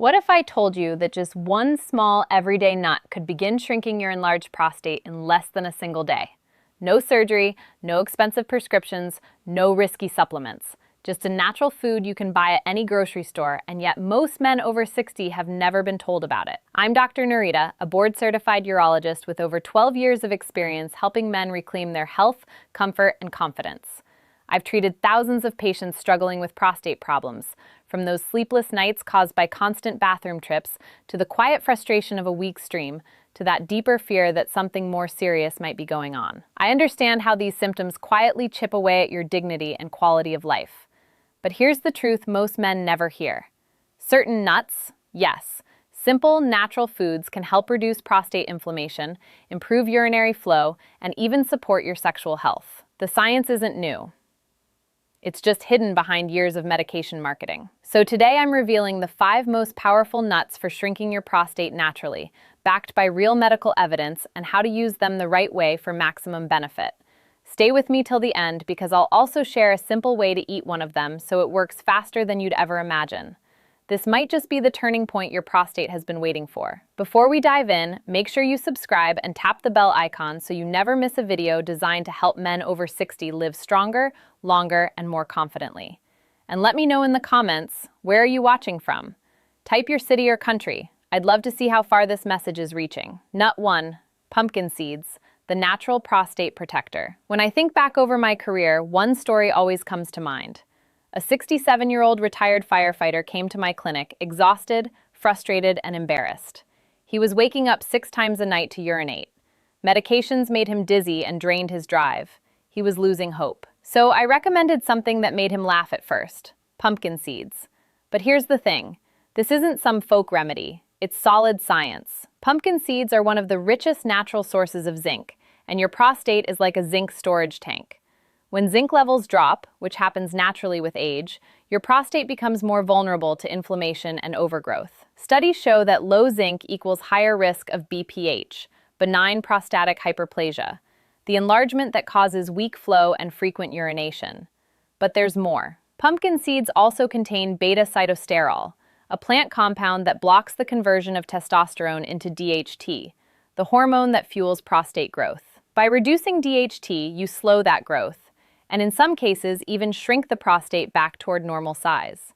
What if I told you that just one small everyday nut could begin shrinking your enlarged prostate in less than a single day? No surgery, no expensive prescriptions, no risky supplements. Just a natural food you can buy at any grocery store, and yet most men over 60 have never been told about it. I'm Dr. Narita, a board-certified urologist with over 12 years of experience helping men reclaim their health, comfort, and confidence. I've treated thousands of patients struggling with prostate problems, from those sleepless nights caused by constant bathroom trips, to the quiet frustration of a weak stream, to that deeper fear that something more serious might be going on. I understand how these symptoms quietly chip away at your dignity and quality of life. But here's the truth most men never hear. Certain nuts, yes, simple, natural foods can help reduce prostate inflammation, improve urinary flow, and even support your sexual health. The science isn't new. It's just hidden behind years of medication marketing. So today I'm revealing the 5 most powerful nuts for shrinking your prostate naturally, backed by real medical evidence, and how to use them the right way for maximum benefit. Stay with me till the end because I'll also share a simple way to eat one of them so it works faster than you'd ever imagine. This might just be the turning point your prostate has been waiting for. Before we dive in, make sure you subscribe and tap the bell icon so you never miss a video designed to help men over 60 live stronger, longer, and more confidently. And let me know in the comments, where are you watching from? Type your city or country. I'd love to see how far this message is reaching. Nut 1. Pumpkin seeds, the natural prostate protector. When I think back over my career, one story always comes to mind. A 67-year-old retired firefighter came to my clinic, exhausted, frustrated, and embarrassed. He was waking up 6 times a night to urinate. Medications made him dizzy and drained his drive. He was losing hope. So I recommended something that made him laugh at first: pumpkin seeds. But here's the thing. This isn't some folk remedy. It's solid science. Pumpkin seeds are one of the richest natural sources of zinc, and your prostate is like a zinc storage tank. When zinc levels drop, which happens naturally with age, your prostate becomes more vulnerable to inflammation and overgrowth. Studies show that low zinc equals higher risk of BPH, benign prostatic hyperplasia, the enlargement that causes weak flow and frequent urination. But there's more. Pumpkin seeds also contain beta-cytosterol, a plant compound that blocks the conversion of testosterone into DHT, the hormone that fuels prostate growth. By reducing DHT, you slow that growth, and in some cases even shrink the prostate back toward normal size.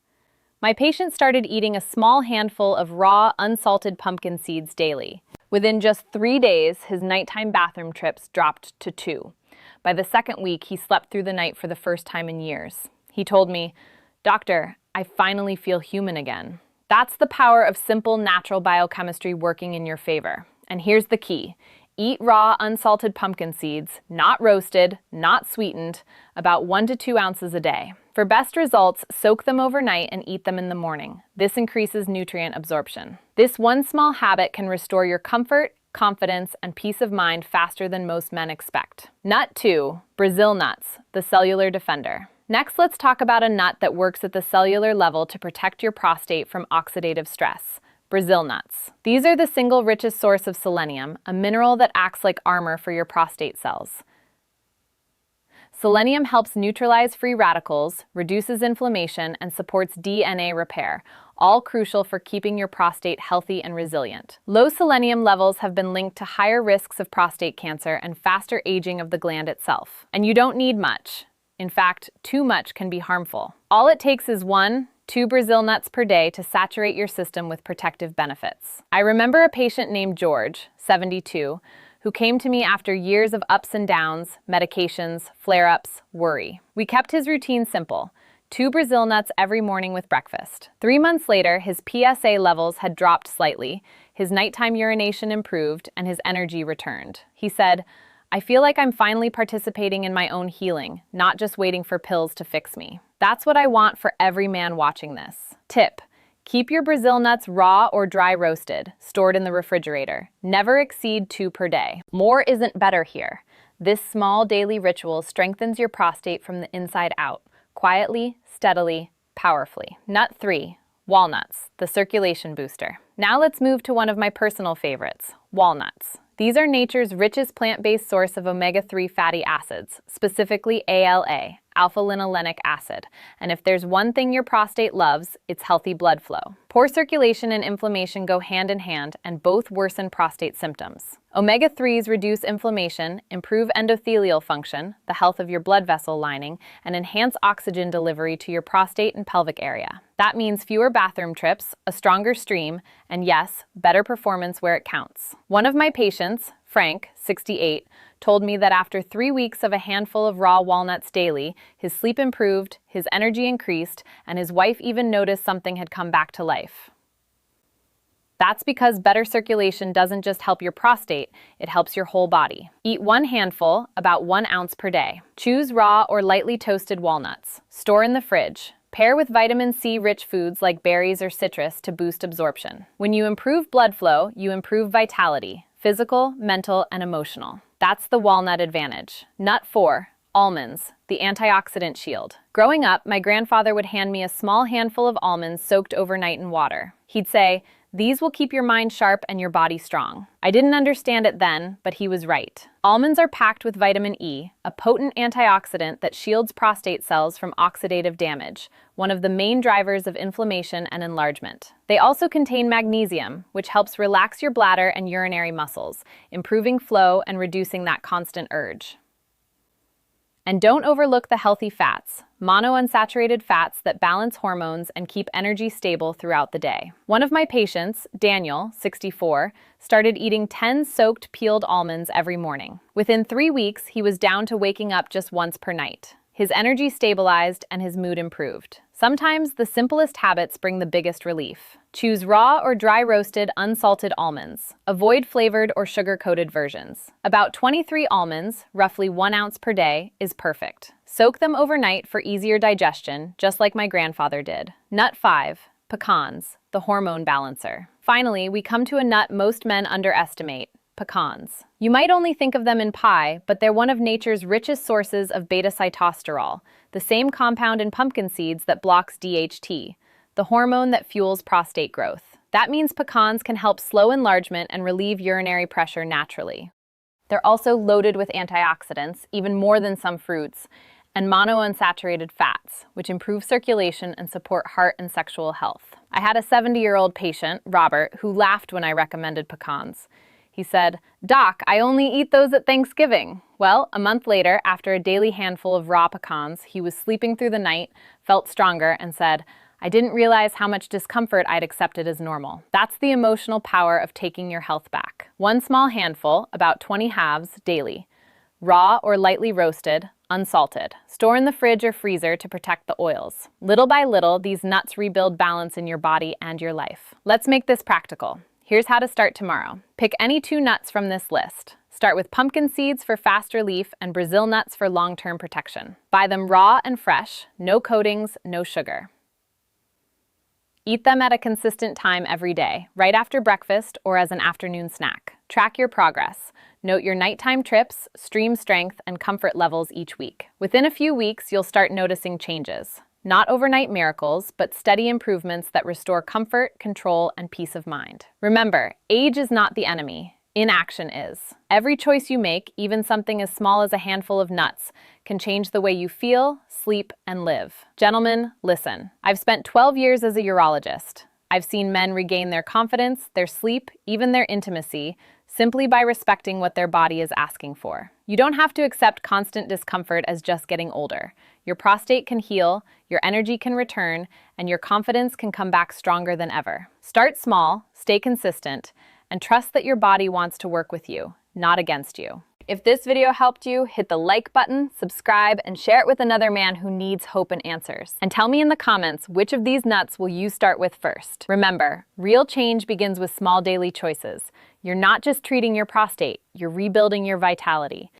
My patient started eating a small handful of raw, unsalted pumpkin seeds daily. Within just 3 days, his nighttime bathroom trips dropped to 2. By the second week, he slept through the night for the first time in years. He told me, "Doctor, I finally feel human again." That's the power of simple, natural biochemistry working in your favor. And here's the key. Eat raw, unsalted pumpkin seeds, not roasted, not sweetened, about 1 to 2 ounces a day. For best results, soak them overnight and eat them in the morning. This increases nutrient absorption. This one small habit can restore your comfort, confidence, and peace of mind faster than most men expect. Nut 2. Brazil nuts, the cellular defender. Next, let's talk about a nut that works at the cellular level to protect your prostate from oxidative stress. Brazil nuts. These are the single richest source of selenium, a mineral that acts like armor for your prostate cells. Selenium helps neutralize free radicals, reduces inflammation, and supports DNA repair, all crucial for keeping your prostate healthy and resilient. Low selenium levels have been linked to higher risks of prostate cancer and faster aging of the gland itself. And you don't need much. In fact, too much can be harmful. All it takes is 1-2 Brazil nuts per day to saturate your system with protective benefits. I remember a patient named George, 72, who came to me after years of ups and downs, medications, flare-ups, worry. We kept his routine simple: 2 Brazil nuts every morning with breakfast. 3 months later, his PSA levels had dropped slightly, his nighttime urination improved, and his energy returned. He said, "I feel like I'm finally participating in my own healing, not just waiting for pills to fix me." That's what I want for every man watching this. Tip: keep your Brazil nuts raw or dry roasted, stored in the refrigerator. Never exceed 2 per day. More isn't better here. This small daily ritual strengthens your prostate from the inside out, quietly, steadily, powerfully. Nut 3. Walnuts, the circulation booster. Now let's move to one of my personal favorites, walnuts. These are nature's richest plant-based source of omega-3 fatty acids, specifically ALA, alpha-linolenic acid. And if there's one thing your prostate loves, it's healthy blood flow. Poor circulation and inflammation go hand in hand, and both worsen prostate symptoms. Omega-3s reduce inflammation, improve endothelial function, the health of your blood vessel lining, and enhance oxygen delivery to your prostate and pelvic area. That means fewer bathroom trips, a stronger stream, and yes, better performance where it counts. One of my patients, Frank, 68, told me that after 3 weeks of a handful of raw walnuts daily, his sleep improved, his energy increased, and his wife even noticed something had come back to life. That's because better circulation doesn't just help your prostate, it helps your whole body. Eat 1 handful, about 1 ounce per day. Choose raw or lightly toasted walnuts. Store in the fridge. Pair with vitamin C-rich foods like berries or citrus to boost absorption. When you improve blood flow, you improve vitality, physical, mental, and emotional. That's the walnut advantage. Nut 4. Almonds, the antioxidant shield. Growing up, my grandfather would hand me a small handful of almonds soaked overnight in water. He'd say, "These will keep your mind sharp and your body strong." I didn't understand it then, but he was right. Almonds are packed with vitamin E, a potent antioxidant that shields prostate cells from oxidative damage, one of the main drivers of inflammation and enlargement. They also contain magnesium, which helps relax your bladder and urinary muscles, improving flow and reducing that constant urge. And don't overlook the healthy fats, monounsaturated fats that balance hormones and keep energy stable throughout the day. One of my patients, Daniel, 64, started eating 10 soaked peeled almonds every morning. Within 3 weeks, he was down to waking up just once per night. His energy stabilized and his mood improved. Sometimes the simplest habits bring the biggest relief. Choose raw or dry roasted, unsalted almonds. Avoid flavored or sugar-coated versions. About 23 almonds, roughly 1 ounce per day, is perfect. Soak them overnight for easier digestion, just like my grandfather did. Nut 5. Pecans, the hormone balancer. Finally, we come to a nut most men underestimate: pecans. You might only think of them in pie, but they're one of nature's richest sources of beta-sitosterol, the same compound in pumpkin seeds that blocks DHT, the hormone that fuels prostate growth. That means pecans can help slow enlargement and relieve urinary pressure naturally. They're also loaded with antioxidants, even more than some fruits, and monounsaturated fats, which improve circulation and support heart and sexual health. I had a 70-year-old patient, Robert, who laughed when I recommended pecans. He said, "Doc, I only eat those at Thanksgiving." Well, a month later, after a daily handful of raw pecans, he was sleeping through the night, felt stronger, and said, "I didn't realize how much discomfort I'd accepted as normal." That's the emotional power of taking your health back. 1 small handful, about 20 halves, daily. Raw or lightly roasted, unsalted. Store in the fridge or freezer to protect the oils. Little by little, these nuts rebuild balance in your body and your life. Let's make this practical. Here's how to start tomorrow. Pick any 2 nuts from this list. Start with pumpkin seeds for fast relief and Brazil nuts for long-term protection. Buy them raw and fresh, no coatings, no sugar. Eat them at a consistent time every day, right after breakfast or as an afternoon snack. Track your progress. Note your nighttime trips, stream strength, and comfort levels each week. Within a few weeks, you'll start noticing changes. Not overnight miracles, but steady improvements that restore comfort, control, and peace of mind. Remember, age is not the enemy. Inaction is. Every choice you make, even something as small as a handful of nuts, can change the way you feel, sleep, and live. Gentlemen, listen. I've spent 12 years as a urologist. I've seen men regain their confidence, their sleep, even their intimacy, simply by respecting what their body is asking for. You don't have to accept constant discomfort as just getting older. Your prostate can heal, your energy can return, and your confidence can come back stronger than ever. Start small, stay consistent, and trust that your body wants to work with you, not against you. If this video helped you, hit the like button, subscribe, and share it with another man who needs hope and answers. And tell me in the comments, which of these nuts will you start with first? Remember, real change begins with small daily choices. You're not just treating your prostate, you're rebuilding your vitality.